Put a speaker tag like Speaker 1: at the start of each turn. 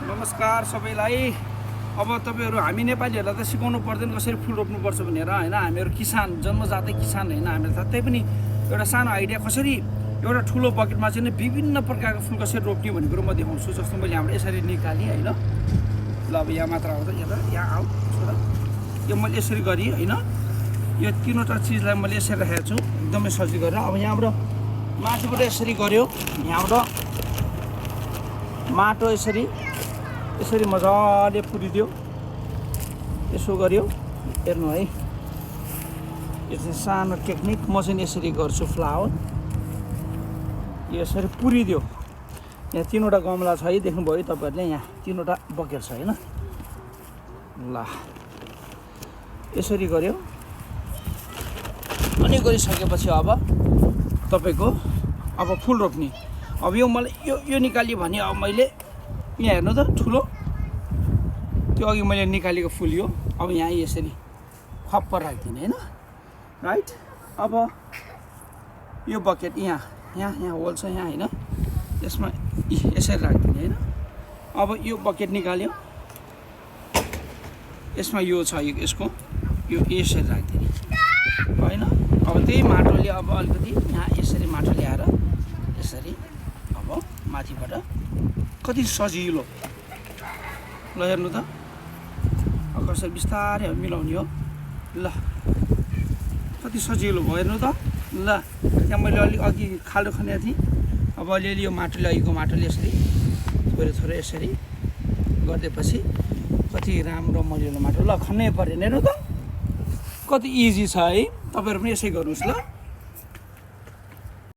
Speaker 1: नमस्कार सबैलाई। अब तपाईहरु हामी नेपालीहरुलाई त सिकाउनु पर्दैन कसरी फुल रोप्नुपर्छ भनेर हैन। हामीहरु किसान, जन्मजातै किसान हैन। हामीलाई जतै पनि एउटा सानो आइडिया कसरी एउटा ठुलो बकेटमा चाहिँ विभिन्न प्रकारको फुल कसरी रोप्ने भन्ने कुरो म देखाउँछु। जस्तो मैले हाम्रो यसरी निकालेँ हैन। ल अब यहाँ मात्र आउँदा यहाँ आऊ छोरा। यो मैले यसरी गरी हैन। यो तीनवटा चीजलाई मैले यसरी राखेको छु एकदमै सजिलो गरेर। अब यहाँबाट माटोबाट यसरी गर्यो। यहाँबाट माटो यसरी मजाले पुरिदियो। यसो गर्यो। हेर्नु है, यो चाहिँ सानो टेक्निक। म चाहिँ यसरी गर्छु। फ्लावर यसरी पुरिदियो। यहाँ तीनवटा गमला छ है, देख्नुभयो तपाईहरुले। यहाँ तीनवटा बकेट छ हैन। ल यसरी गर्यो। अनि गरिसकेपछि अब तपाईको अब फुल रोप्ने। अब यो मलाई यो निकाल्यो भने अब मैले यहाँ हेर्नु त ठुलो त्यो अघि मैले निकालेको फुल यो अब यहाँ यसरी खप्पर राख्दिने हैन। राइट। अब यो बकेट यहाँ होल छ यहाँ हैन। यसमा यसरी राख्दिने हैन। अब यो बकेट निकाल्यो। यसमा यो छ यसको यो यसरी राख्दिने हैन। अब त्यही माटोले अब अलिकति यहाँ यसरी माटो ल्याएर यसरी अब माथिबाट कति सजिलो। ल हेर्नु त कसरी बिस्तारै मिलाउने हो। ल कति सजिलो भयो हेर्नु त। ल त्यहाँ मैले अलि अघि खाल्डो खनेको थिएँ। अब अलिअलि यो माटोले अघिको माटोले यसरी थोरै यसरी गरिदिएपछि कति राम्रो मलिलो माटो। ल खन्नै परेन हेर्नु त कति इजी छ है। तपाईहरु पनि यसै गर्नुहोस् ल।